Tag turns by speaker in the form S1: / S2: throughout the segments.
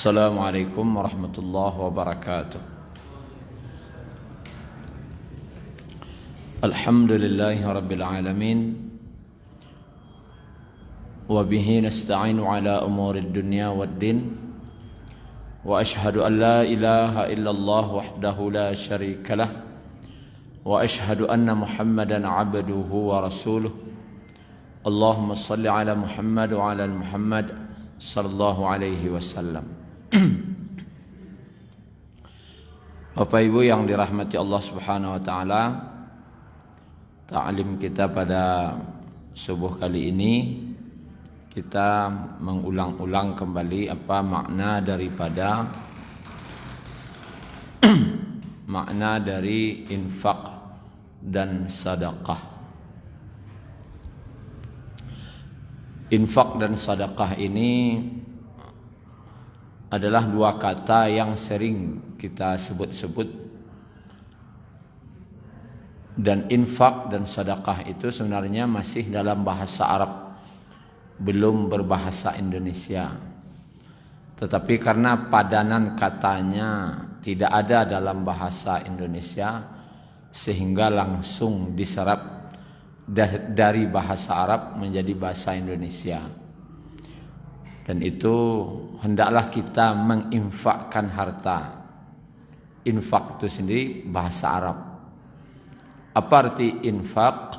S1: Assalamualaikum warahmatullahi wabarakatuh. Alhamdulillahi rabbil alamin. Wa bihi nasta'inu ala umurid dunya waddin. Wa ashhadu an la ilaha illallah wahdahu la syarika lah. Wa ashhadu anna Muhammadan abduhu wa rasuluh. Allahumma salli ala Muhammad wa ala Muhammad sallallahu alaihi wasallam. Bapak Ibu yang dirahmati Allah Subhanahu wa taala, ta'lim kita pada subuh kali ini kita mengulang-ulang kembali apa makna daripada makna dari infak dan sedekah. Infak dan sedekah ini adalah dua kata yang sering kita sebut-sebut, dan infak dan sedekah itu sebenarnya masih dalam bahasa Arab, belum berbahasa Indonesia. Tetapi karena padanan katanya tidak ada dalam bahasa Indonesia, sehingga langsung diserap dari bahasa Arab menjadi bahasa Indonesia. Dan itu hendaklah kita menginfakkan harta. Infak itu sendiri bahasa Arab. Apa arti infak?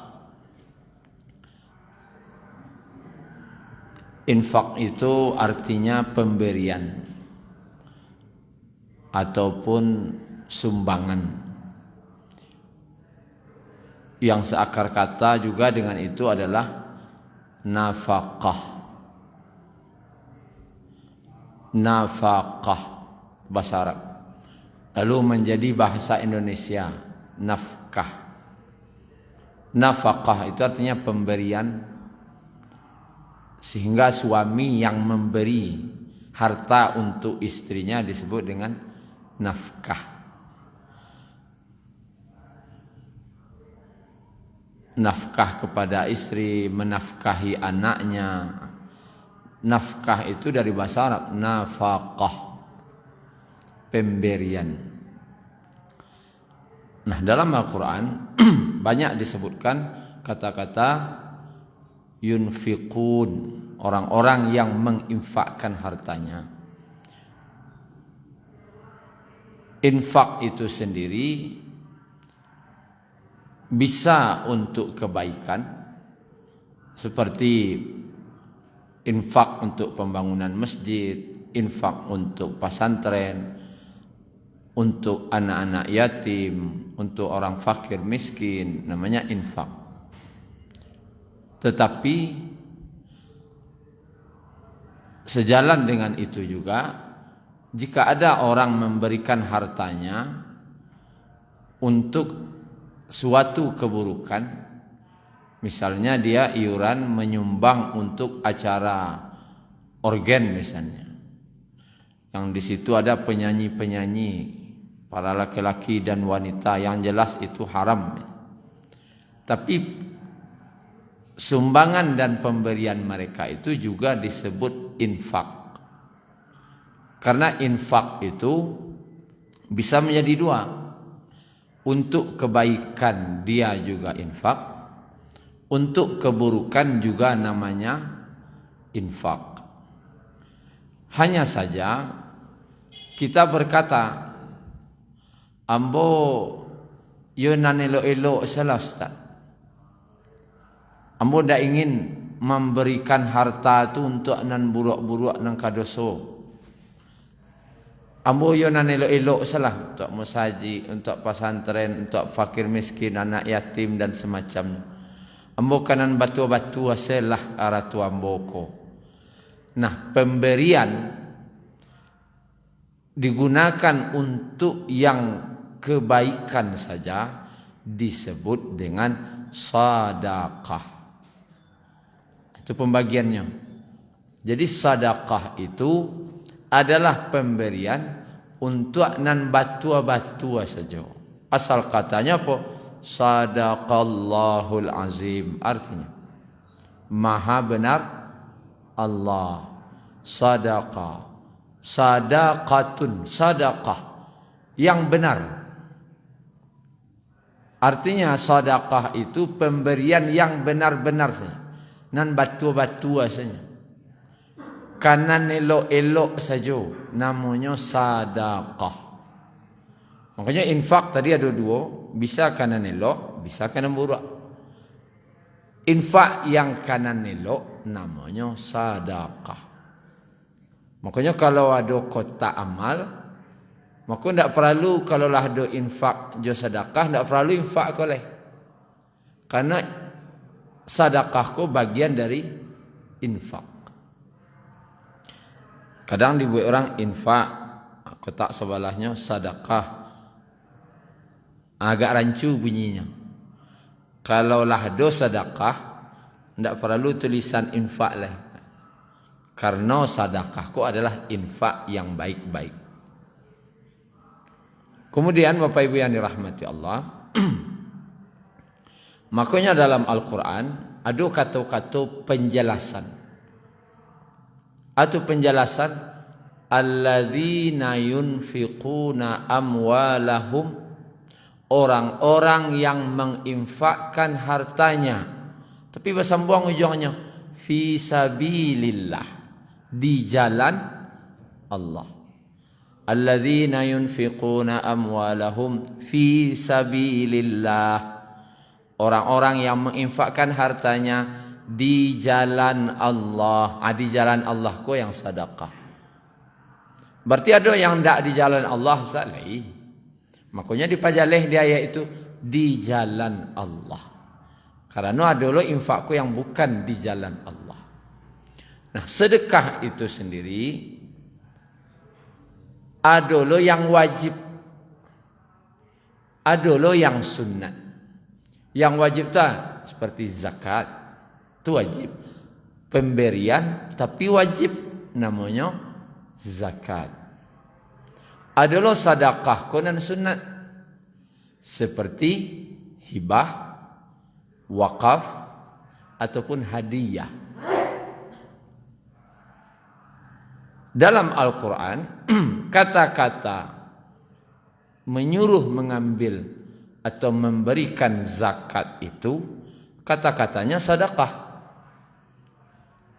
S1: Infak itu artinya pemberian ataupun sumbangan. Yang seakar kata juga dengan itu adalah nafkah. Nafkah bahasa Arab, lalu menjadi bahasa Indonesia nafkah. Nafkah itu artinya pemberian, sehingga suami yang memberi harta untuk istrinya disebut dengan nafkah. Nafkah kepada istri, menafkahi anaknya. Nafkah itu dari bahasa Arab nafaqah, pemberian. Nah, dalam Al-Quran banyak disebutkan kata-kata yunfiqun, orang-orang yang menginfakkan hartanya. Infak itu sendiri bisa untuk kebaikan, seperti infak untuk pembangunan masjid, infak untuk pesantren, untuk anak-anak yatim, untuk orang fakir miskin, namanya infak. Tetapi sejalan dengan itu juga, jika ada orang memberikan hartanya untuk suatu keburukan, misalnya dia iuran menyumbang untuk acara organ misalnya, yang di situ ada penyanyi-penyanyi, para laki-laki dan wanita, yang jelas itu haram. Tapi sumbangan dan pemberian mereka itu juga disebut infak. Karena infak itu bisa menjadi dua. Untuk kebaikan dia juga infak, untuk keburukan juga namanya infak. Hanya saja kita berkata, ambo yo nan elok-elok salah Ustaz. Ambo ndak ingin memberikan harta itu untuk nan buruk-buruk nan kadoso. Ambo yo nan elok-elok salah, untuk masjid, untuk pesantren, untuk fakir miskin, anak yatim dan semacamnya. Ambo kanan batu-batu aselah aratu amboko. Nah, pemberian digunakan untuk yang kebaikan saja disebut dengan sedekah. Itu pembagiannya. Jadi sedekah itu adalah pemberian untuk nan batu-batu saja. Asal katanya apa? Sadaqallahul azim, artinya maha benar Allah. Sadaqah Sadaqatun, sadaqah yang benar. Artinya sedekah itu pemberian yang benar-benar saja. Nan batu-batu saja. Kanan elok-elok saja. Namanya sedekah. Makanya infak tadi ada dua. Bisa kanan elok, bisa kanan buruk. Infak yang kanan elok namanya sedekah. Makanya kalau ada kotak amal, maka tidak perlu kalau lah ada infak jo sedekah, tidak perlu infak koleh. Karena sedekah ko bagian dari infak. Kadang dibuat orang infak, kotak sebelahnya sedekah. Agak rancu bunyinya. Kalau lah ada sedekah, tidak perlu tulisan infak lah. Karena sedekah ko adalah infak yang baik-baik. Kemudian Bapak Ibu yang dirahmati Allah, makanya dalam Al-Quran ada kata-kata penjelasan. Atau penjelasan alladzina yunfiquna amwalahum, orang-orang yang menginfakkan hartanya. Tapi bersambung ujungnya fi sabilillah, di jalan Allah. Alladzina yunfiquna amwalahum fi sabilillah, orang-orang yang menginfakkan hartanya di jalan Allah. Di jalan Allah ko yang sedekah. Berarti ada yang tidak di jalan Allah salih. Makanya dipajaleh di ayat itu di jalan Allah. Karena ada lo infak ko yang bukan di jalan Allah. Nah, sedekah itu sendiri ada lo yang wajib, ada lo yang sunat. Yang wajib tak seperti zakat, itu wajib. Pemberian tapi wajib, namanya zakat. Ada lo sedekah konan sunat, seperti hibah, wakaf ataupun hadiah. Dalam Al-Quran, kata-kata menyuruh mengambil atau memberikan zakat itu, kata-katanya sedekah.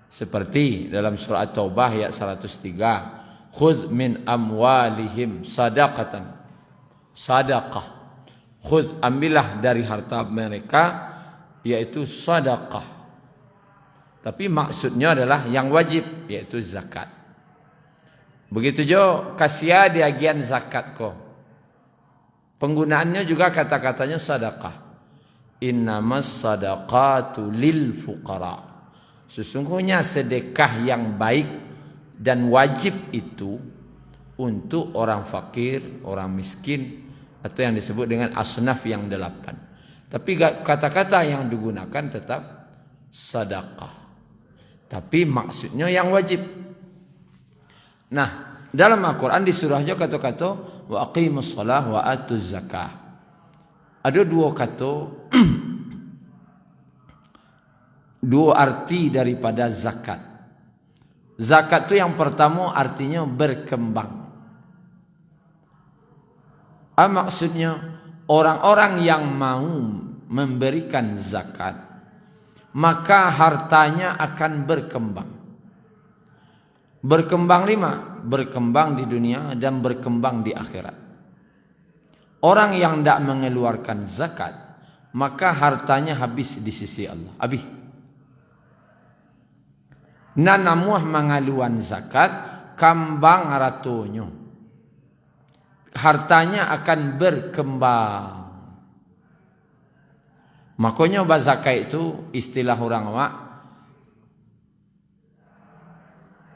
S1: Seperti dalam surah At-Taubah ayat 103, khudh min amwalihim sadaqatan. Sedekah. Khudh, ambillah dari harta mereka, yaitu sedekah. Tapi maksudnya adalah yang wajib, yaitu zakat. Begitu juga kasih di agian zakat ko. Penggunaannya juga kata-katanya sedekah. Innamas sadaqatu lil fuqara. Sesungguhnya sedekah yang baik dan wajib itu untuk orang fakir, orang miskin, atau yang disebut dengan asnaf yang 8. Tapi kata-kata yang digunakan tetap sedekah. Tapi maksudnya yang wajib. Nah, dalam Al-Quran di surahnya kata-kata wa aqimus shalah wa atuz zakah. Ada dua kata, dua arti daripada zakat. Zakat itu yang pertama artinya berkembang. Maksudnya orang-orang yang mau memberikan zakat, maka hartanya akan berkembang. Berkembang 5, berkembang di dunia dan berkembang di akhirat. Orang yang tidak mengeluarkan zakat, maka hartanya habis di sisi Allah. Habis. Nanamuah mengaluan zakat, kambang ratunya. Hartanya akan berkembang. Makanya zakat itu istilah orang awak,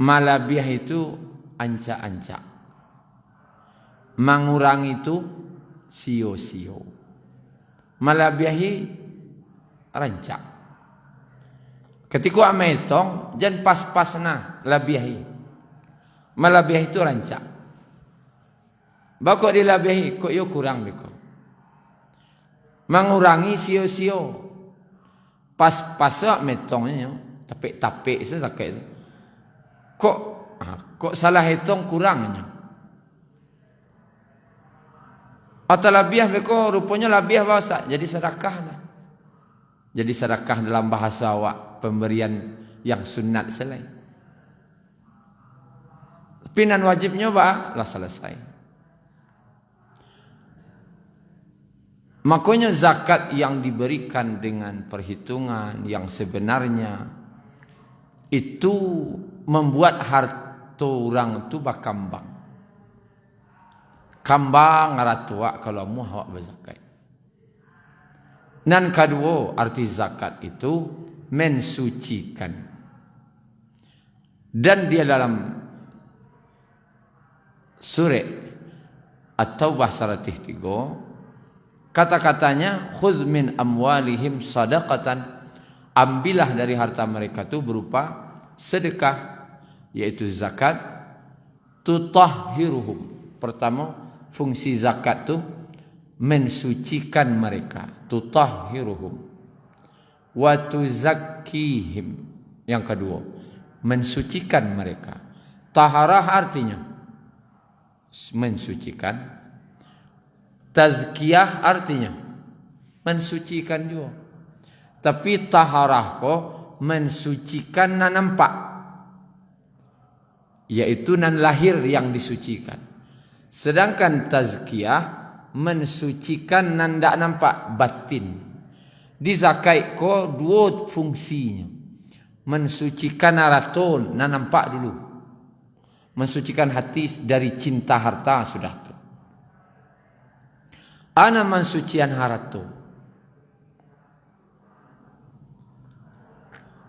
S1: malabiah itu anca-anca. Mengurangi itu sio-sio. Malabiahi rancak. Ketika ametong jan pas-pasna labiahi. Malabiahi itu rancak. Bakok dilabiahi kok yo kurang beko. Mengurangi sio-sio. Pas-pas metongnya tapik-tapik sesakai itu. Kok Kok salah hitung kurangnya? Atau labiah beko rupanya labiah bahasa jadi sedekah lah. Jadi sedekah dalam bahasa awak pemberian yang sunat selai. Tapi nan wajibnya lah selesai. Makanya zakat yang diberikan dengan perhitungan yang sebenarnya itu membuat harta orang tu bakambang. Kambang ngaratua kalau mu awak berzakat. Nan kedua arti zakat itu mensucikan. Dan dia dalam surah At-Taubah 103 kata-katanya khudz min amwalihim sadaqatan, ambillah dari harta mereka itu berupa sedekah, yaitu zakat. Tutahhiruhum, pertama fungsi zakat tu mensucikan mereka, tutahhiruhum. Wa tuzakkihim, yang kedua mensucikan mereka. Taharah artinya mensucikan, tazkiyah artinya mensucikan juga. Tapi taharah ko mensucikan nan nampak, yaitu nan lahir yang disucikan. Sedangkan tazkiyah mensucikan nan tak nampak, batin. Di zakat ko dua fungsinya. Mensucikan haraton nan nampak dulu. Mensucikan hati dari cinta harta sudah tu. Ana mensucian haraton.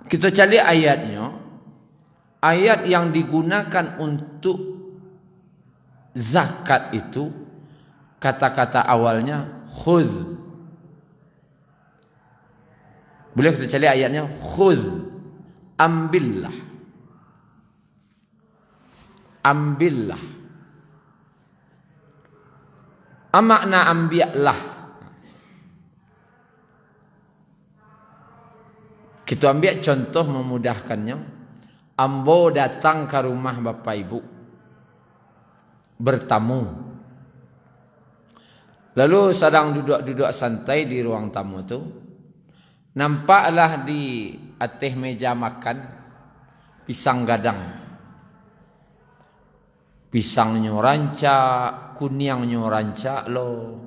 S1: Kita cari ayatnya. Ayat yang digunakan untuk zakat itu kata-kata awalnya khudz. Boleh kita cari ayatnya, khudz, ambillah. Ambillah. Makna ambillah. Kita ambil contoh memudahkannya. Ambo datang ke rumah Bapak Ibu bertamu. Lalu sedang duduk-duduk santai di ruang tamu tu, nampaklah di atas meja makan pisang gadang. Pisangnya rancak, kuningnya rancak lo.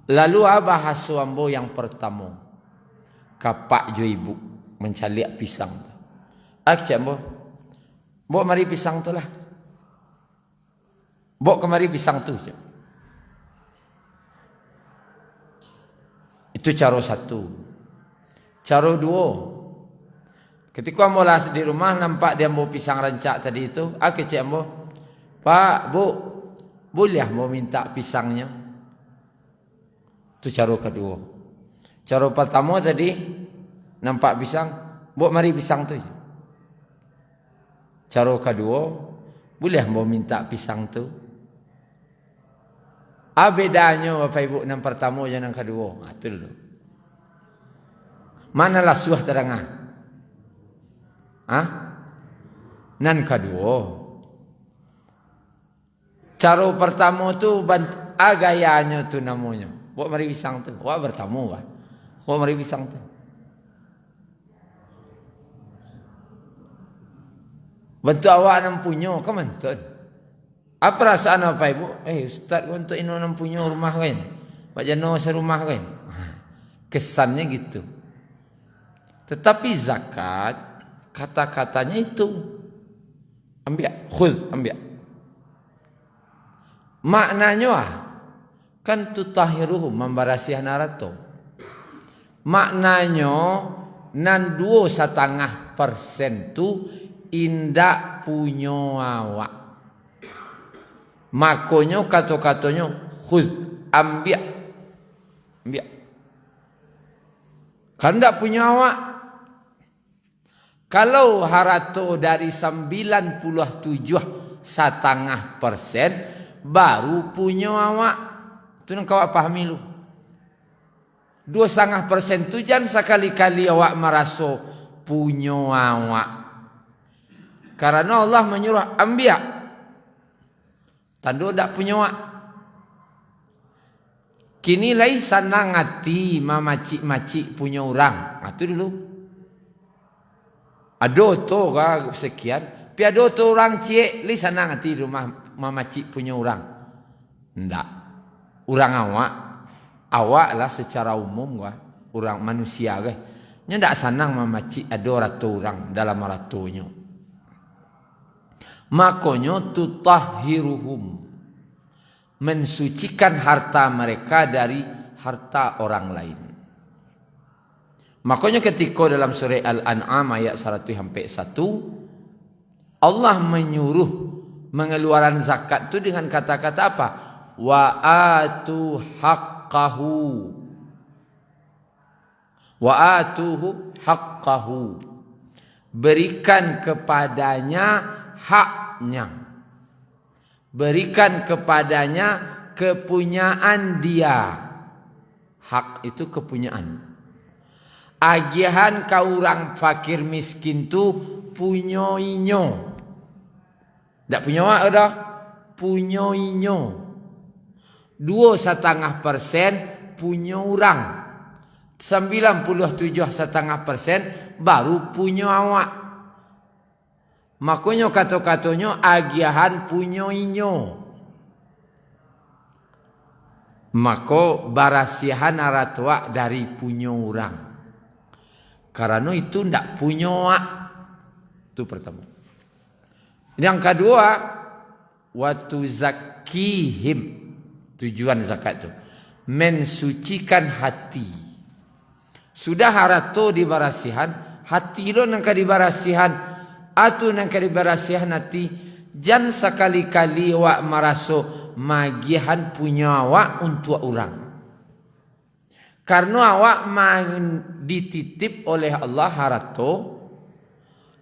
S1: Lalu abah hasu ambo yang pertama, kapak jo ibu mencaliak pisang. Cik ambo, bawa mari pisang tu lah. Bawa kemari pisang tu. Cik. Itu cara satu. Cara dua, ketika ambo lah di rumah nampak dia bawa pisang rancak tadi itu, cik ambo, Pak, Bu, boleh ambo minta pisangnya? Itu cara kedua. Cara pertama tadi nampak pisang, bawa mari pisang tu. Cara kedua, boleh mau minta pisang tu? Bedanya Bapak Ibu yang pertama dan yang kedua. Itu dulu. Manalah suah terangah? Nan kedua. Cara pertama tu gayanya tu namanya. Bawa mari pisang tu. Wah bertamu bah. Bawa mari pisang tu. Bentuk awak nam punya ke mentun? Apa perasaan Bapak Ibu? Ustaz untuk ino nam punya rumah kan? Pak Jano serumah kan? Kesannya gitu. Tetapi zakat kata-katanya itu ambil, khudz, ambil. Maknanya kan tutahhiruhum, membarasiah narato. Maknanya nan 2,5% tu indak punya awak. Makanya kata-katanya khudz, ambil. Ambil. Kan ndak punya awak. Kalau harato dari 97,5% baru punya awak. Itu yang kau pahami lu. 2,5% tu jangan sekali-kali awak merasa punya awak. Karena Allah menyuruh anbiya. Tando dak punya wak. Kini lai sana ngati mamacik-macik punya orang. Itu dulu. Ado to ka sekian. Pi ado to orang cie lai sana ngati rumah mamacik punya orang. Ndak. Orang awak lah secara umum orang manusia ke. Nya ndak sanang mamacik ado rato orang dalam ratunya. Makanya tutahhiruhum, mensucikan harta mereka dari harta orang lain. Makanya ketika dalam surah Al-An'am ayat 101 Allah menyuruh mengeluarkan zakat itu dengan kata-kata apa? Wa atu haqqahu. Wa atuhu haqqahu. Berikan kepadanya haknya. Berikan kepadanya kepunyaan dia. Hak itu kepunyaan. Agihan kau orang fakir miskin tu punyoinyo. Tak punya wak dah. Punyoinyo. 2,5% punya orang. 97,5% baru punya awak. Makanya kata-katanya agihan punyoinyo. Maka barasihan aratua dari punya orang. Karena itu tidak punya wak. Itu pertama. Yang kedua, waktu zakihim. Tujuan zakat itu mensucikan hati. Sudah harato di barasihan, hati lo nangka di barasihan. Atu nang kadibarasihan nanti jan sekali-kali wak maraso magihan punya wak untuk orang. Karena awak dititip oleh Allah harato.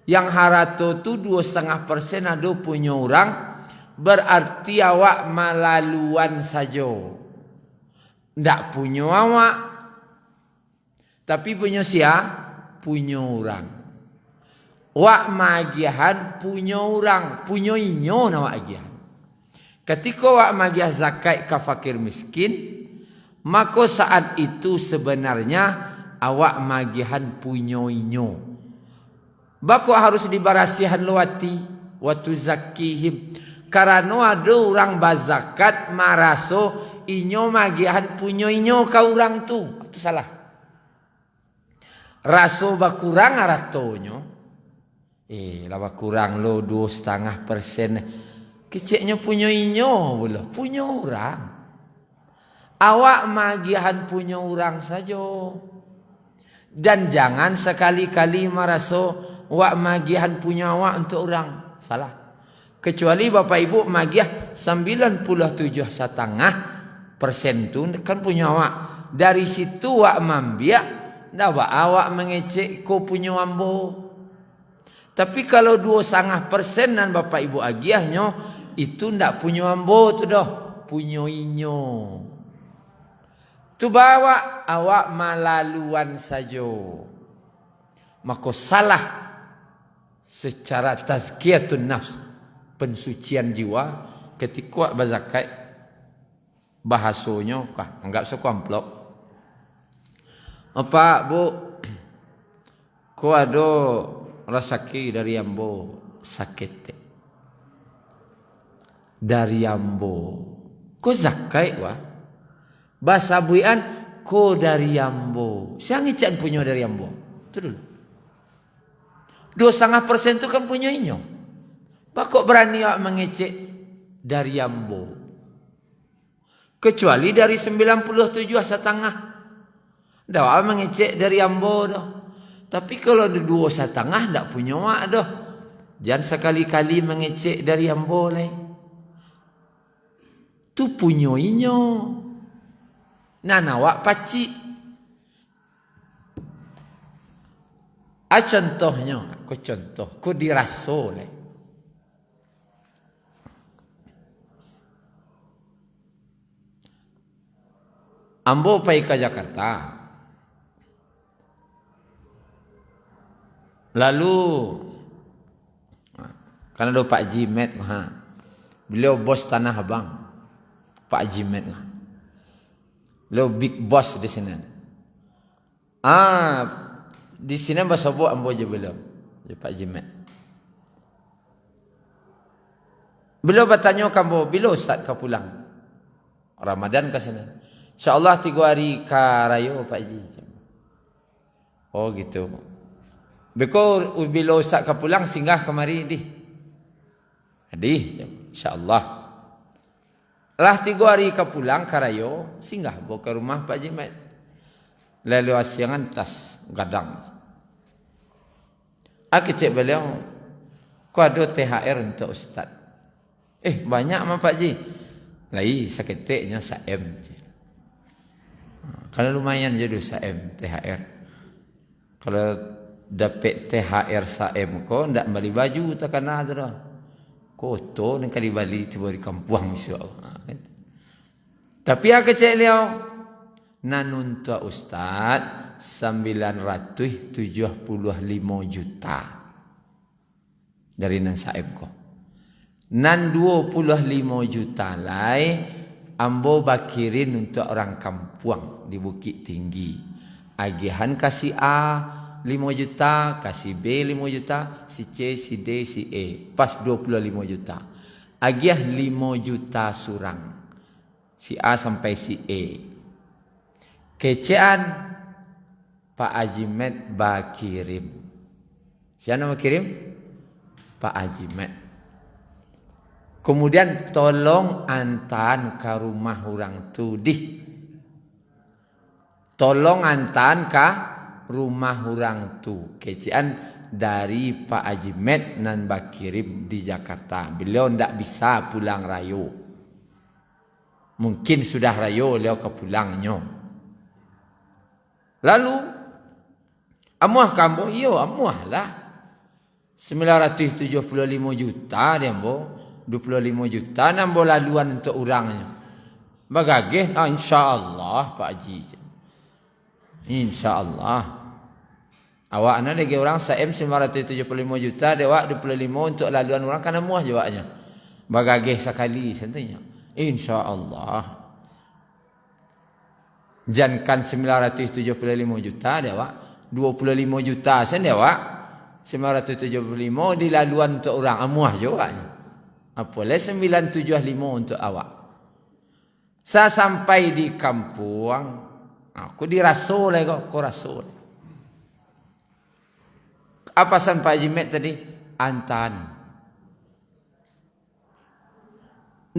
S1: Yang harato tu 2,5% ada punya orang. Berarti awak malaluan saja. Ndak punya awak. Tapi punya punya orang. Wak magihan punya orang, punya inyo na wak agihan. Ketika wak magiah zakat ke fakir miskin, maka saat itu sebenarnya awak magihan punya inyo. Bako harus dibarasihan luati waktu zakihim. Karena ada orang bazakat maraso inyo magihan punya inyo ka orang tu. Itu salah. Raso bakurang aratonyo. Lawa kurang lo 2,5%. Keciknya punya inyo pula. Punya orang. Awak magihan punya orang saja. Dan jangan sekali-kali maraso wak magihan punya awak untuk orang. Salah. Kecuali bapak ibu magiah 97,5% tu kan punya awak. Dari situ wak mambiak. Dah awak mengecek ko punya ambo. Tapi kalau 2,5% dan bapak ibu agiahnya itu ndak punya ambo tu dah, punya inyo. Tu bawa awak malaluan saja. Maka salah secara tazkiyatun nafs, pensucian jiwa ketika berzakat bahasanya kah anggap sekomplok. Apa bu? Ko ada rasaki dari ambo sakit dari ambo ko zakai wah bahasa buian ko dari ambo siang ican punya dari ambo tu dulu 2,5% tu kan punya inyo bakok berani awak mengecek dari ambo kecuali dari 97,5 dah awak mengecek dari ambo dah. Tapi kalau ada 2,5 tak punya wak dah. Jangan sekali-kali mengecek dari yang boleh. Tu punya inyo. Nana wak pacik. Contohnya. Ko dirasa oleh. Ambo pergi ke Jakarta. Lalu Karena ada Pak Jimet. Beliau bos Tanah Abang. Pak Jimet. Beliau big boss di sini. Di sini bahasa buat ambo je beliau. Pak Jimet. Beliau bertanya kamu, bila Ustaz kau pulang? Ramadan ke sana. InsyaAllah 3 hari ke raya Pak Ji. Oh gitu. Beko bila Ustaz kau pulang singgah kemari di. InsyaAllah. Lah 3 hari kau pulang ke raya, singgah bawa ke rumah Pak Jimat. Lalu asiangan tas gadang. Aku cek beliau, kau ada THR untuk Ustaz. Banyak mah Pak Ji. Lai seketiknya SAM. Kalau lumayan jadi SAM THR. Kalau dapat THR SAM kau ndak beli baju tak kena tu dah. Kotor ni kali balik tiba di kampung insya-Allah. Tapi aku cek liau nanunta Ustaz 975 juta dari nan SAM kau. Nan 25 juta lai ambo bakirin untuk orang kampung di Bukit Tinggi. Agihan kasih A 5 juta, kasih B 5 juta, si C, si D, si E. Pas 25 juta. Agiah 5 juta surang. Si A sampai si E. Kecean Pak Ajimet bakirim. Siapa nama kirim? Pak Ajimet. Kemudian tolong antan ke rumah orang tu di. Tolong antan ke rumah orang tu. Kecian dari Pak Ajimet nan bakirim di Jakarta. Beliau ndak bisa pulang rayo. Mungkin sudah rayo beliau ke pulangnya. Lalu amuah kamu? Iyo amuah lah. 975 juta dia ambo. 25 juta nambah laluan untuk orangnya. Bagagih, insya-Allah Pak Haji. Insya-Allah. Awak ana lagi orang SAM 975 juta, dewa 25 untuk laluan orang kan muah jawabnya. Bagagih sekali sentenya. Insya-Allah. Jankan 975 juta dewa 25 juta sen dewa 975 di laluan untuk orang amuah jawabnya. Apalah 975 untuk awak. Saya sampai di kampung, aku dirasul kok rasul. Apa sampai Jimet tadi? Antan.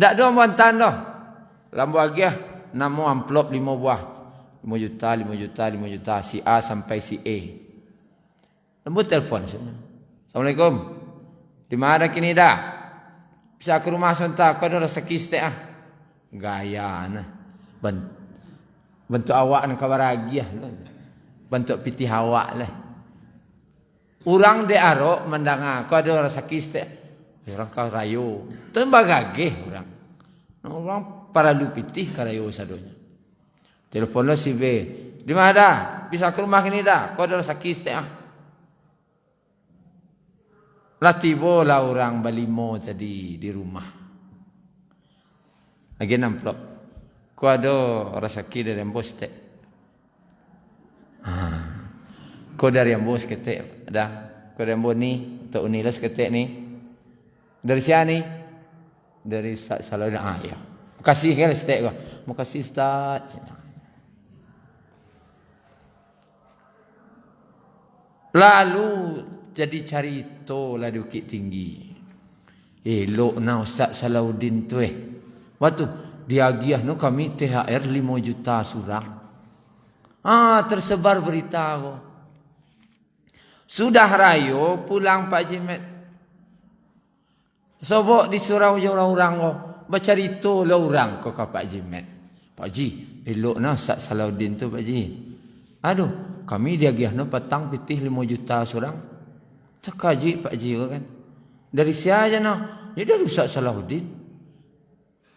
S1: Ndak ada antan dah. Lambu agiah nama amplop 5 buah. 5 juta, 5 juta, 5 juta si A sampai si E. Lambu telefon sana. Assalamualaikum. Di mana kini dah? Bisa ke rumah sontak, kau ada rezeki setek gaya nah. Bentuk awak nak baragiah lah. Bentuk pitih awak lah. Orang de arok mendanga, kau ada rezeki setek. Orang kau rayu. Tu bagagih orang. Orang para lu pitih ke rayu sadonya. Telepon lo si B. Di mana dah? Bisa ke rumah ini dah. Kau ada rezeki setek Lah tiba lah orang balimo tadi di rumah. Lagi namplok. Kau ada rezeki dari ambos tak? Kau dari ambos ketek ada? Kau dari ambos ni untuk unilas ketek ni? Dari siapa ni? Dari Ustaz Salahuddin. Ya. Makasih kan setek kau. Makasih Ustaz. Lalu jadi carito lah di Bukit Tinggi. Elok na Ustaz Salahuddin tu Waktu diagiah no kami THR 5 juta surang. Tersebar berita ko. Sudah rayo pulang Pak Jimet. Sobok di surau orang-orang ko. Bercarito lah orang ko ke Pak Jimet. Pak Ji, elok na Ustaz Salahuddin tu Pak Ji. Aduh, kami diagiah no petang pitih 5 juta surang. Cakap Haji, Pak Haji kan. Dari siapa no? Ya dari Ustaz Salahuddin.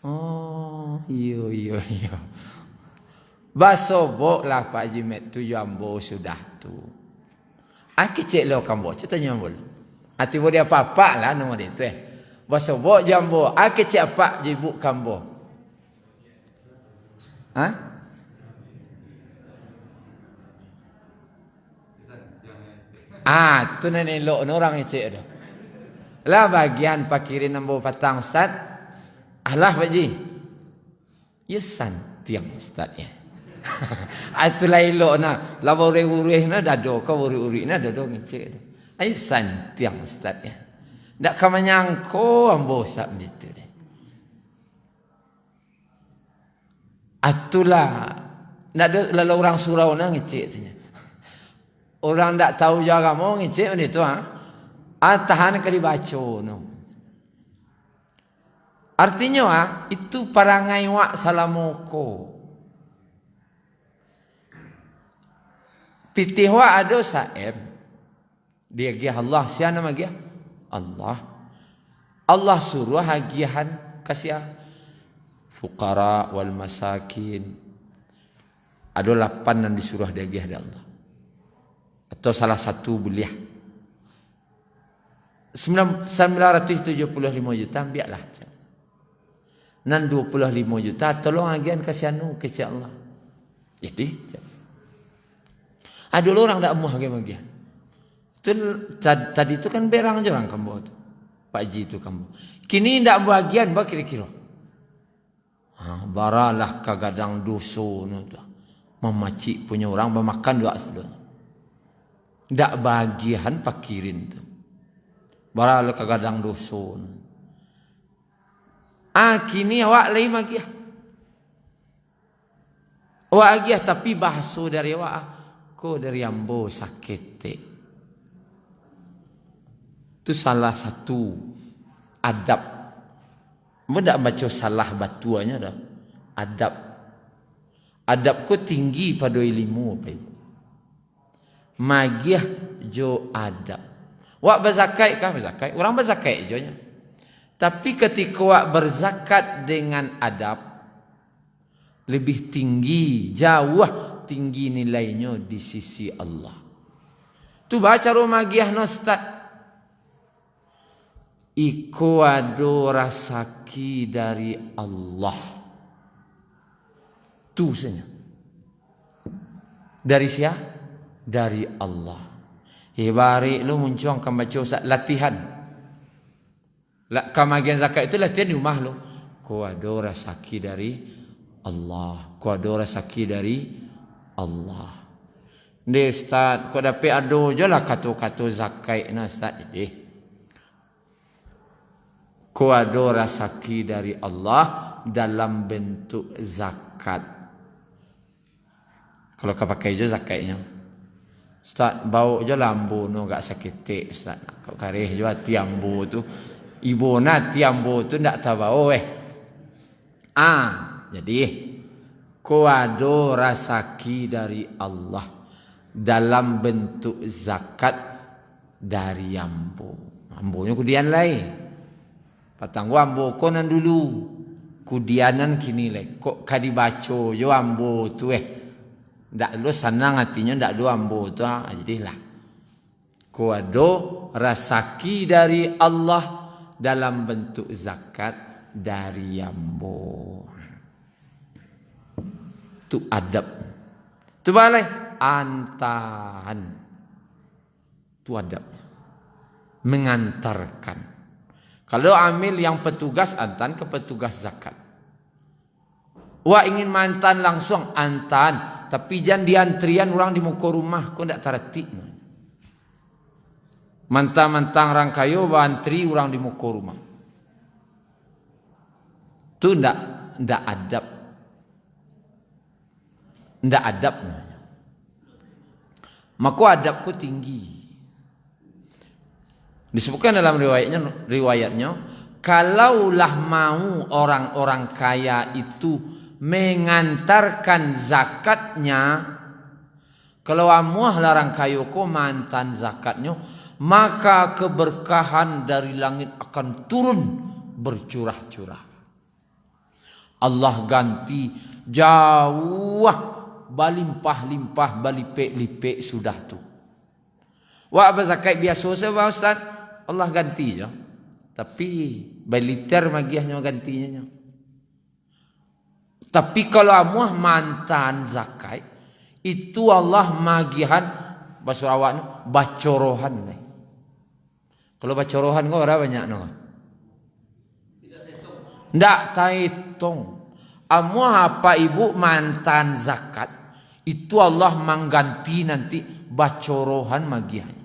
S1: Oh, iyo. Basobok lah Pak Haji Met tu jambo sudah tu. Aki cek lo kambo, cetanya boleh. Ati bo dia apa lah nama dia tu Bahasa bo jambo, kecik apa jibu kambo. Ha? Tu nani lo orang cik dah. Lah bagian pakirin nambo patang ustaz. Alah Pak Ji. Ya santiang ustaz ya. Atu lailo na, la uri-uri na dado, ka uri-uri na dado ngecek. Ayo santiang ustaz ya. Ndak ka menyangko ambo sak gitu deh. Atulah ndak ada lalu orang surau na ngecek tanya. Orang ndak tahu jaga mau ngecek ni tu tahan ke dibaca no. Artinya itu parangai wak salamoko. Pitihwa ada saeb. Dia gih Allah siapa nama gih? Allah. Allah suruh hagihan kasih fuqara wal masakin. Ada 8 yang disuruh dia gih dari Allah. Atau salah satu beliah. 975 juta biarlah. Nan 25 juta tolong agian kasih anu kecil Allah. Jadi ada orang tak muah bagian. Tadi itu kan berang je orang kamu tu. Pak Ji tu kamu. Kini tak bagian bah kira-kira. Baralah kagadang doso nu tu. Memacik punya orang bermakan dua sedang. Tak bagian pakirin tu. Baralah kagadang doso nu. Kini awak lain lagi. Awak lagi tapi bahasa dari awak. Ko dari ambo sakit. Itu salah satu adab. Mudah baca salah batuannya dah. Adab. Adab ko tinggi pada ilmu apa ibu. Magiah jo adab. Wak berzakat kah berzakat? Orang berzakat je nya. Tapi ketika wak berzakat dengan adab lebih tinggi, jauh tinggi nilainya di sisi Allah. Tu baca rumagiah no ustaz. Iko ado rasaki dari Allah. Tu saja. Dari siapa? Dari Allah. Hebari lu muncul kan baca ustaz latihan. Kamagian zakat itu latihan di rumah lo. Ko ado rasaki dari Allah. Ko ado rasaki dari Allah. Ni ustaz, ko dapat ado je lah kata-kata zakat na ustaz. Ko ado rasaki dari Allah dalam bentuk zakat. Kalau kau pakai je zakatnya. Ustaz, bau je lambu no gak sakit ustaz. Kau kareh je tiambu tu. Ibu na tiambu tu ndak tahu bau jadi ko ado rasaki dari Allah dalam bentuk zakat dari ambo. Ambonya kudian lain. Patang gua ambo konan dulu. Kudianan kini le. Kok kadi baco yo ambo tu ndak lu senang hatinya ndak do ambo tu jadilah. Ko ado rasaki dari Allah dalam bentuk zakat dari ambo. Tu adab. Tu balai antan. Tu adab. Mengantarkan. Kalau amil yang petugas antan ke petugas zakat. Wah ingin mantan langsung antan. Tapi jangan diantrian orang di muka rumah. Kau tak terhati. Mantang-mantang rangkayo antri orang di muka rumah. Itu ndak adab. Ndak adab. Maka adabku tinggi. Disebutkan dalam riwayatnya, kalaulah mau orang-orang kaya itu mengantarkan zakatnya, kalau amuah larang kayo ko mantan zakatnya, maka keberkahan dari langit akan turun bercurah-curah. Allah ganti jauh balimpah-limpah balipek-lipek sudah tu. Wak berzakat biasa sebab ustaz Allah ganti je. Tapi baliter magiahnya gantinya. Tapi kalau amuah mantan zakat, itu Allah magihan basurawak bacorohan. Kalau bacorohan kau berapa banyak no? Tidak tahitung. Amuah apa ibu mantan zakat, itu Allah mengganti nanti bacorohan magiahnya.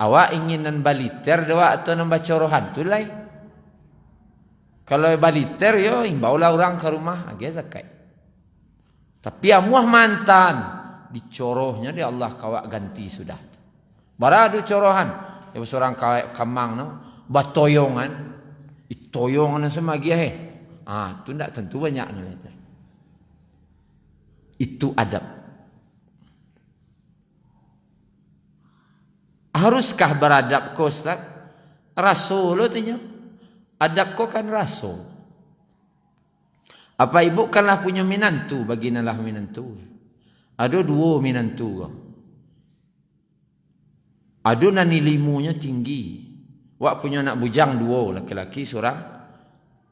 S1: Awak inginan baliter dewa atau nambah corohan tu lain. Kalau baliter yo imbaulah orang ke rumah agak zakat. Tapi amuah mantan dicorohnya dia Allah kawak ganti sudah. Baradu corohan ya seorang kawak kamang no batoyongan itoyongan semua dia tu ndak tentu banyak no. Itu adab. Haruskah beradab kau Ustaz? Rasul tanya. Adab kau kan rasul. Apa ibu kanlah punya minantu, baginalah minantu. Ada 2 minantu kau. Ada nani limunya tinggi. Wak punya anak bujang 2, laki-laki seorang,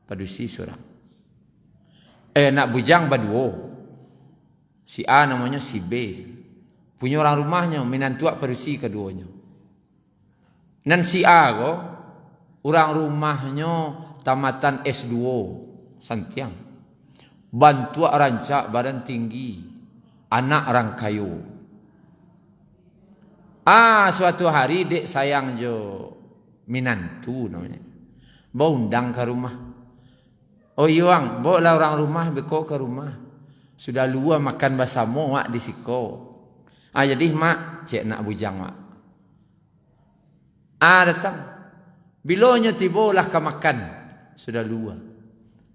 S1: padusi seorang. Anak bujang 2. Si A namanya si B. Punya orang rumahnya minantu padusi keduanya. Nan si A ko, orang rumahnya tamatan S2 Santiang. Bantu rancak badan tinggi, anak orang kayu. Suatu hari dek sayang jo minantu namanya. Bawa undang ke rumah. Oh iya bawa lah orang rumah beko ke rumah. Sudah luar makan basamo mak di siko. Jadi mak cek nak bujang mak. Datang. Bilanya tibolah ke makan. Sudah luar.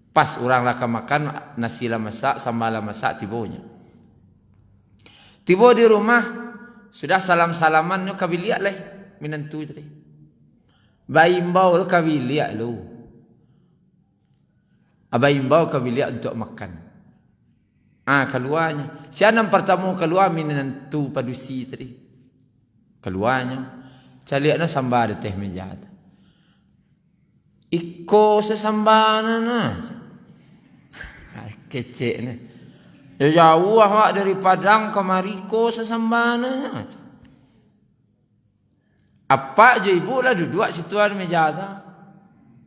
S1: Pas orang lah ke makan, nasi lah masak, sambal lah masak, tibonya. Tibo di rumah, sudah salam-salaman, nyo kabiliak lah. Minantu tadi. Bayimbau lo kabiliak lo. Abayimbau kabiliak untuk makan. Keluarnya. Siapa pertama keluar minantu padusi tadi. Keluarnya. Caliaknya sambal di teh meja. Iko sesambana na. Kecek ni. Jauh awak dari Padang ke Mariko sesambana. Apa je ibu lah duduk situ di meja tu.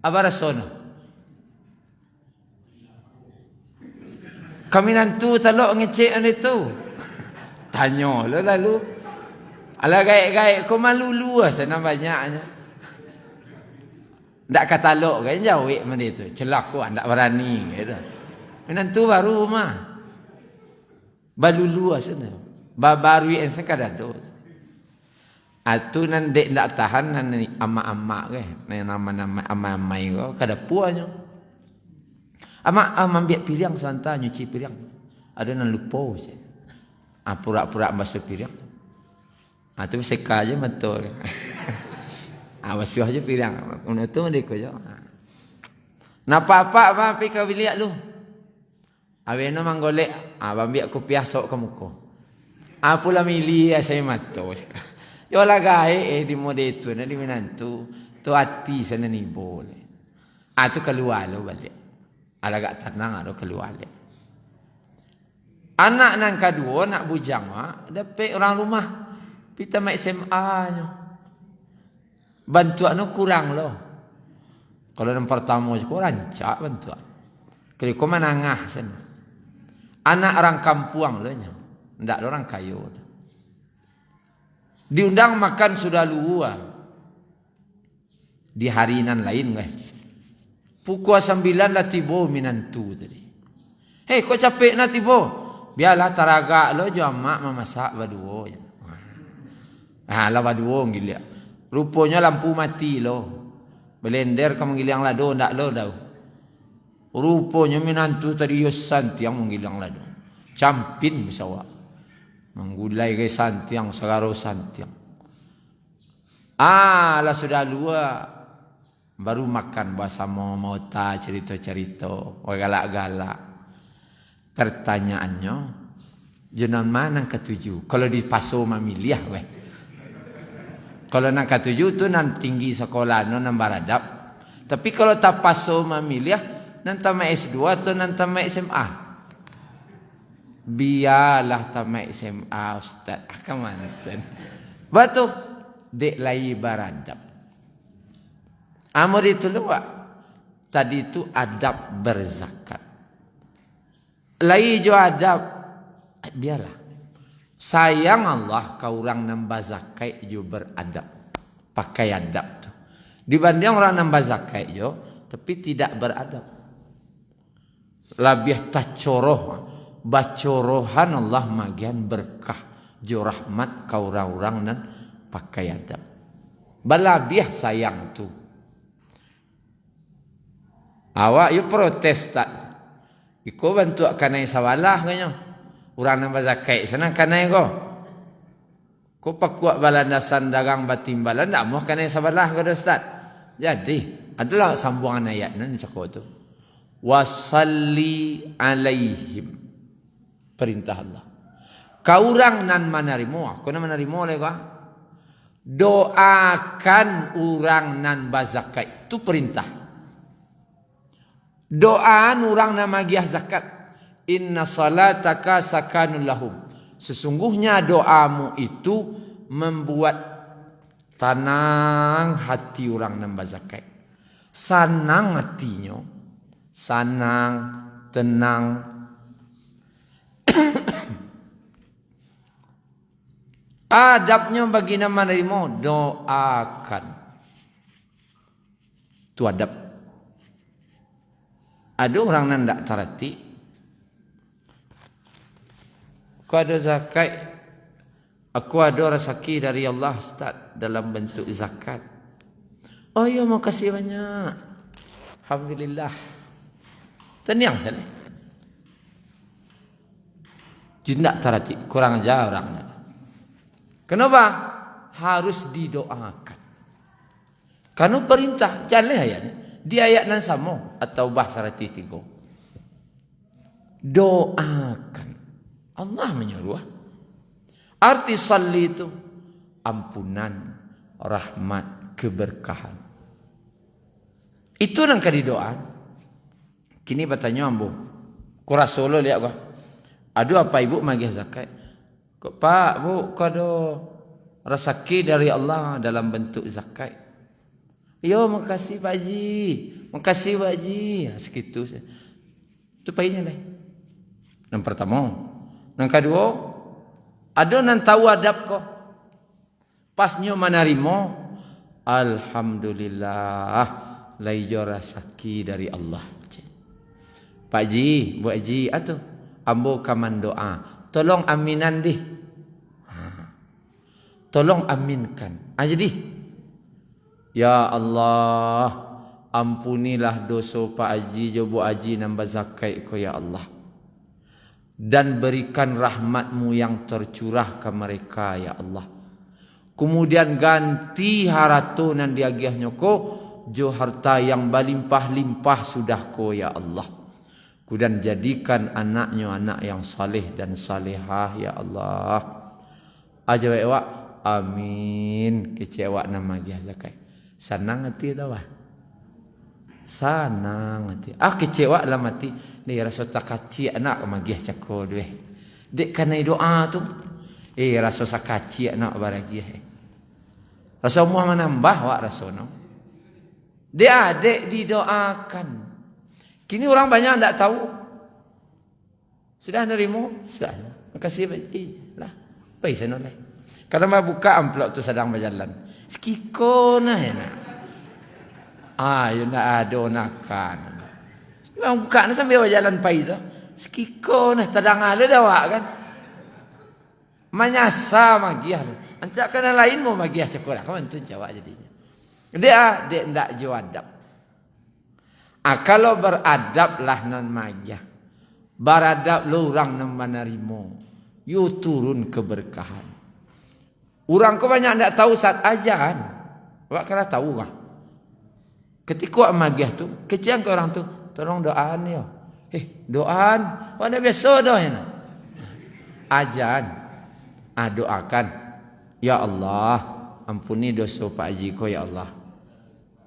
S1: Apa rasanya? Kami nantu telok ngecek itu. Tanya lo lalu. Alah gaik-gaik kau malu luas sana banyaknya. Ndak kata lok kan jawab mana itu. Celak kau ndak berani gitu. Menantu baru mah. Balu luas sana. Baru yang sekadar tu. Atu nan dek ndak tahan nan ama-ama ke. Nama-nama ama-ama itu kada puanya. Ama ambil piring sebentar nyuci piring. Ada nan lupa je. Pura-pura basuh piring. Itu seka aja betul. Basuh aja pirang. Itu mereka je. Napa-apa pergi ke bilik lu. Habis itu manggolek. Ambil kopiah sok ke muka. Pula milih saya matu. Yolah gaya di mode itu. Di minantu. Tu hati sana ni boleh. Itu keluar lu balik. Agak tenang ada keluar balik. Anak nang kedua nak bujang dapat orang rumah. Kita main SMA-nya. Bantuan itu kurang loh. Kalau yang pertama itu rancak bantuan. Kalau kau menangah sana. Anak orang kampung loh. Tidak orang kayu. Diundang makan sudah luar. Di hari nan lain. Pukul 9 lah tibo minantu tadi. Hei kau capek nak tibo? Biarlah taraga lo jamak memasak berdua. Lawa dua gila. Rupanya lampu mati lo. Belender kamu gilang lado ndak lo dah. Rupanya minantu tadi yo santiang menggilang lado. Campin besawa. Menggulai ke santiang segaro santiang. Lah sudah luar. Baru makan bahasa mota cerita-cerita, galak-galak. Pertanyaannya, jenang mana ketujuh? Kalau di paso mamiliah weh. Kalau nak katuju tu nan tinggi sekolah no nan baradab. Tapi kalau tak paso mamilih nan tamat S2 atau nan tamat SMA. Biarlah tamat SMA ustaz. Kamanten. Batu dek lai baradab. Amor itu luak. Tadi itu adab berzakat. Lai jo adab. Biarlah. Sayang Allah kau orang nambah zakat jo beradab. Pakai adab tu. Dibanding orang nambah zakat jo tapi tidak beradab. Lebih tacoroh, bacorohan Allah magian berkah jo rahmat kau orang nan pakai adab. Balabiah sayang tu. Awak you protes tak? Iko bantu kanai sawalah kanyo. Urang nambah zakat sana kanai ko. Ko pakuak balandasan dagang batimbalan dak moh kanai sawalah ko ustaz. Jadi adalah sambungan ayat nan cakap tu. Wasalli alaihim. Perintah Allah. Kau orang nan manarimo, ko nan manarimo le ko. Doakan orang nan bazakat. Itu perintah. Doa orang nan magiah zakat. Inna salataka sakanun lahum. Sesungguhnya doamu itu membuat tenang hati orang nan bazakat. Sanang hatinya. Sanang, tenang. Adabnya bagi nama nerimo doakan. Itu adab. Ada orang yang tidak terhati. Aku ada zakat. Aku ada rezeki dari Allah Ustaz dalam bentuk zakat. Oh ya, makasih banyak. Alhamdulillah. Tenang saja. Tidak terhati. Kurang ajar orangnya. Kenapa? Harus didoakan. Karena perintah. Jangan ayat ni. Di ayat nan sama. Atau bahasa rati tiga. Doakan. Allah menyuruh. Arti salli itu. Ampunan. Rahmat. Keberkahan. Itu yang kali doa. Kini bertanya ambo. Kurasolo lihat kau. Aduh apa ibu magih zakat? Pak, bu, kau ada rezeki dari Allah dalam bentuk zakat. Yo, makasih Pak Haji. Makasih Pak Haji. Segitu. Itu payahnya lah. Yang pertama. Yang kedua, ada yang tahu adab kau. Pasnya menerima. Alhamdulillah. Laijo rezeki dari Allah. Pak Haji, Bu Haji, atuh. Ambo kaman doa. Tolong aminan dih. Tolong aminkan. Jadi. Ya Allah. Ampunilah dosa Pak Haji, Bu Haji nambah zakat ko ya Allah. Dan berikan rahmatmu yang tercurah ke mereka ya Allah. Kemudian ganti haratonan diagihnya ko. Jo harta yang berlimpah-limpah sudah ko ya Allah. Dan jadikan anaknya anak yang saleh dan salehah ya Allah. Aja wak amin. Kecewa nama dia zakat. Sanang hati tahu. Sanang hati. Kecewa lah mati. Dia rasa tak kaci anak magiah cakap deh. Dek kena doa tu. Rasa sakaci anak baragiah. Rasa muah menambah wak rasa no. Dia adik didoakan. Kini orang banyak tidak tahu. Sudah nerimo? Sudah. Makasih Pak Haji. Lah. Paisa nolai. Kalau mau buka amplop tu sedang berjalan. Sekiko nah ya nak. You nak ada nakan. Mau buka nak sambil berjalan pai tu. Sekiko nah tadang ada dah kan. Menyasa magiah. Ancak kena lain mau magiah cakap. Kau tu jawab jadinya. Dia tidak jawab adab. Kalau beradablah nan magiah. Beradab lo orang nan menerima. You turun keberkahan. Orang kau banyak tidak tahu saat ajan. Awak kena tahu kah? Ketika magiah tu, kecil ke orang tu, tolong doaan ya. Doaan. Awak dah biasa dah ya. Ajan. Doakan. Ya Allah, ampuni dosa Pak Haji ko ya Allah.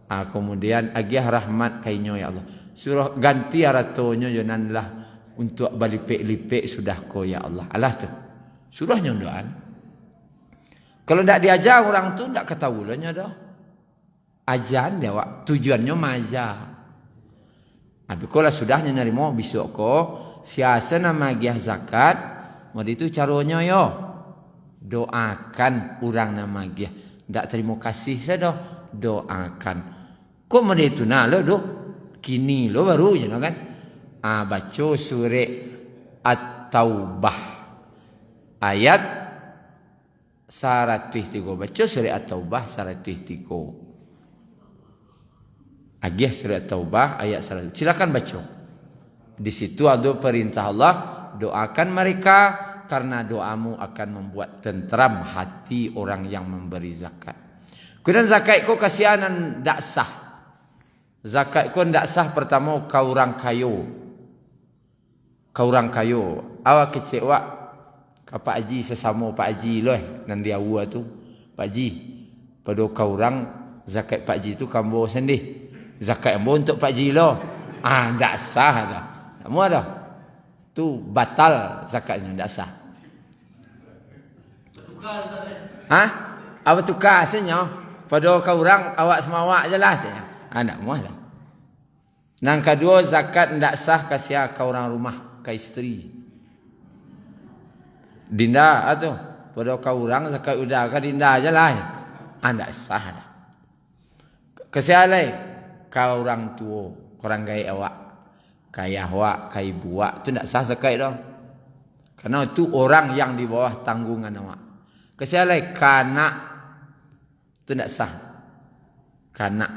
S1: Kemudian agiah rahmat kainyo ya Allah. Suruh ganti aratonyo jonanlah untuk balipek-lipek sudah ko ya Allah. Allah tu. Suruh nyondoan. Kalau ndak diajar orang tu ndak ketahulannya dah. Ajan dia wak tujuannya maja. Tapi kalau sudahnya nerimo besok ko siasa nama agiah zakat, mau itu caranya yo. Doakan orang nama agiah. Ndak terima kasih saya doakan. Kok mau itu nah lo doh kini lo baru je kan? Baca surah At-Taubah ayat 103. Baca surah At-Taubah 103. Agih surah At-Taubah ayat 100. Silakan baca. Di situ ada perintah Allah, doakan mereka karena doamu akan membuat tentram hati orang yang memberi zakat. Kemudian zakat ko kasihanan ndak sah. Zakat ko ndak sah pertama kau orang kayo. Kau orang kayo. Awak kecewa ka Pak Haji sesama Pak Haji loh nan dia awak tu. Pak Haji, pada kau orang zakat Pak Haji tu kambo sendiri. Zakat ambo untuk Pak Haji lo. Ndak sah dah. Semua dah. Tu batal zakatnya ndak sah. Tukar Ustaz. Apa tukar sebenarnya? Pada kau orang awak semawak jelas je. Anak muah dah. Nang kedua zakat ndak sah kasih kau orang rumah ke isteri. Dinda atuh. Pada kau orang zakat udah ke dinda jelas. Ndak sah dah. Kasih alai kau orang tua, orang gaya awak. Kaya awak, kaya ibu awak tu ndak sah zakat dah. Karena itu orang yang di bawah tanggungan awak. Kasih alai kanak tu ndak sah. Kanak.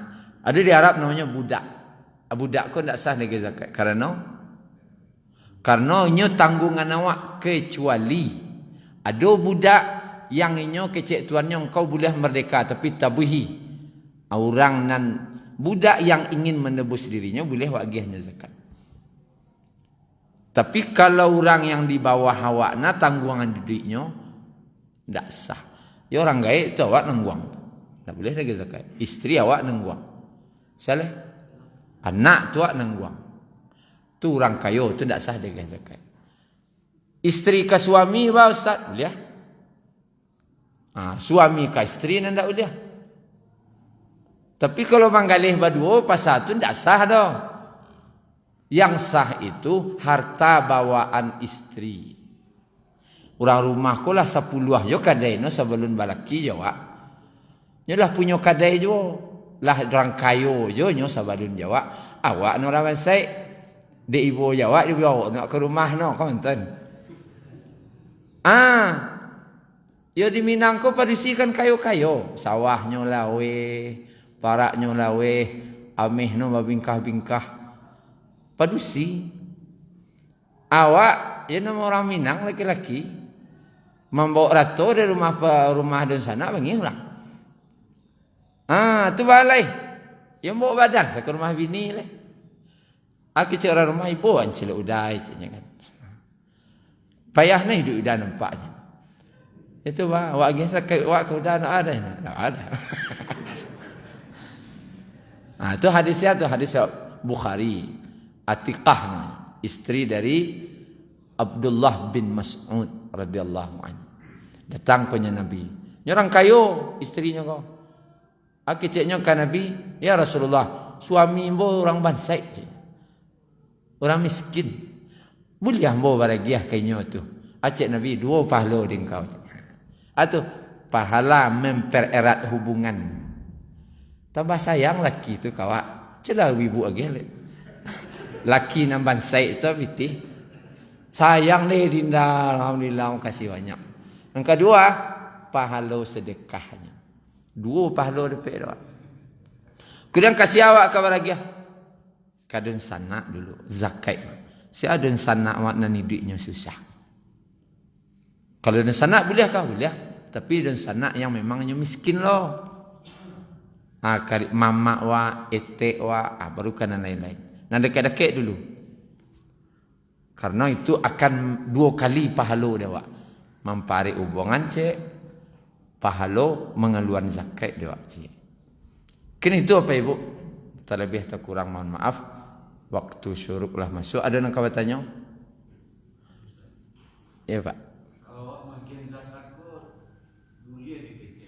S1: Ada di Arab namanya budak. Budak kau tak sah negeri zakat. Karena nyo tanggungan awak kecuali ada budak yang nyo kecek tuannya engkau boleh merdeka tapi tabuhi. Orang nan budak yang ingin menebus dirinya boleh wagiahnya zakat. Tapi kalau orang yang di bawah awak na tanggungan dirinya tak sah. Ya orang gaib tu awak nangguang. Tak boleh lagi zakat. Isteri awak nangguang. Salah. Anak tu awak nangguang. Tu orang kayo tu tak sah dengan zakat. Isteri ke suami bah Ustaz boleh. Suami ke isteri nan tak boleh. Tapi kalau manggalih berdua pasal tu tak sah dah. Yang sah itu harta bawaan isteri. Orang rumah ko lah 10 yo kadai no sebelum balaki jawab. Nyolah punya kadai jo. Lah orang kayo jo nyo sabadun jawab. Awak no rawan sai. De ibu jawab dia bawa nak ke rumah no konten. Yo di Minang ko padisikan kayo-kayo. Sawahnya lawe, paraknya lawe, ameh no babingkah-bingkah. Padusi. Awak ya nama orang Minang laki-laki membawa rato dari rumah dan sana bangih lah. Tu balai. Yang bawa badan saya ke rumah bini lah. Aku cara rumah ibu ancil udai kan. Payahnya hidup udah nampaknya. Itu bah, awak gesah ke awak ke udah ada. Itu hadisnya tu hadis Bukhari. Atiqah istri dari Abdullah bin Mas'ud radhiyallahu anhu. Datang ke Nabi. Nyorang kayo istrinya kau. Aku ceknya ke Nabi, ya Rasulullah, suami mbo orang bansai. Orang miskin. Boleh mbo baragiah kayaknya tu. Acik Nabi 2 pahala di engkau. Atau pahala mempererat hubungan. Tambah sayang laki tu kawak. Celah ibu lagi. Laki nan bansai tu biti. Sayang deh dinda, alhamdulillah kasih banyak. Yang kedua, pahala sedekahnya. 2 pahala dapat dah. Kemudian kasih awak kabar lagi. Kadang sanak dulu zakat. Si ada sanak makna hidupnya susah. Kalau dan sanak boleh kah? Boleh. Tapi dan sanak yang memangnya miskin loh. Karib mama wa, etek wa, baru kanan lain-lain. Nah dekat-dekat dulu. Karena itu akan 2 kali pahala dia wak. Memparik hubungan cek. pahalo mengeluarkan zakat dia wajib. Kini itu apa ibu? Terlebih atau kurang mohon maaf. Waktu syuruklah masuk. Ada yang kau bertanya? Ya Pak.
S2: Kalau makin zakat ko mulia dikit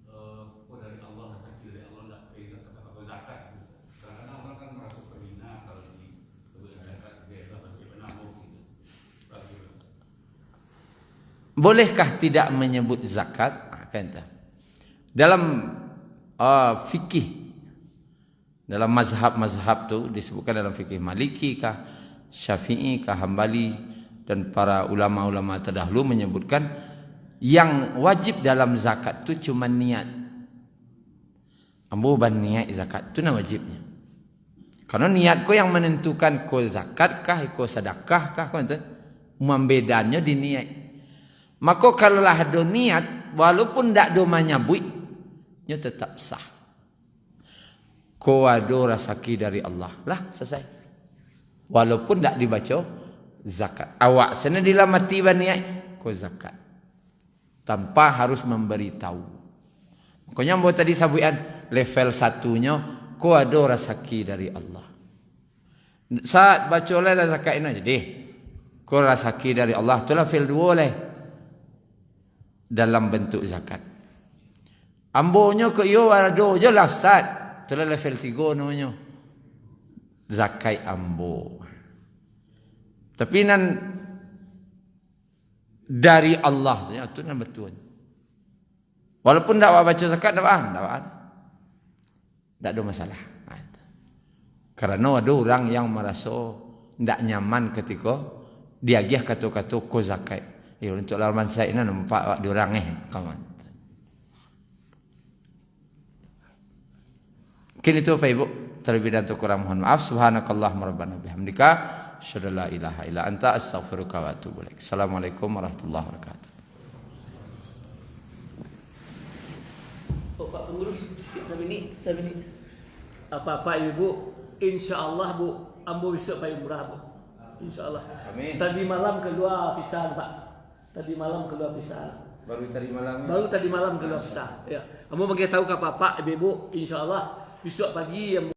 S2: ko dari Allah rezeki dari Allah enggak zakat atau zakat. Karena orang kan merasa terhina kalau di zakat dia dapat si penambung gitu.
S1: Bolehkah tidak menyebut zakat? Kata. Dalam fikih, dalam mazhab-mazhab tu disebutkan dalam fikih Maliki kah, Syafi'i kah, Hambali dan para ulama-ulama terdahulu menyebutkan yang wajib dalam zakat tu cuma niat. Ambo ban niat zakat tu na wajibnya. Karena niat ko yang menentukan ko zakat kah, ko sedekah kah, ko ente membedanya di niat. Maka kalau lah ada niat, walaupun tak ada menyebut, nya tetap sah. Ko ada rezeki dari Allah. Lah selesai. Walaupun tak dibaca zakat. Awak sana dilamati niat ko zakat. Tanpa harus memberitahu. Makanya buat tadi sabuan level satunya ko ada rezeki dari Allah. Saat baca oleh zakat ini jadi ko rezeki dari Allah tu level 2 oleh dalam bentuk zakat. Ambonya ke yo ada je lah Ustaz. Tu level 3 namanya. Zakat ambo. Tapi nan dari Allah saja tu nan betul. Walaupun tak baca zakat tak ada masalah. Karena ada orang yang merasa tak nyaman ketika diagih kata-kata ko zakat. Untuk lawan saya ini nampak di orang kawan. Kini itu Pak Ibu, terlebih dan kurang mohon maaf. Subhanakallahumma rabbana bihamdika asyhadu an la ilaha illa anta astaghfiruka wa atubu ilaik. Assalamualaikum warahmatullahi wabarakatuh.
S3: Oh, Pak Pengurus, saya ini apa-apa Ibu, insyaallah Bu, ambo besok Pak Umrah Bu. Insyaallah.
S1: Amin.
S3: Tadi malam keluar visa Pak. Tadi malam keluar visa.
S1: Baru tadi malam.
S3: Baru tadi malam keluar visa. Ya. Ambo bagi tahu ke Pak Ibu, insyaallah besok pagi yang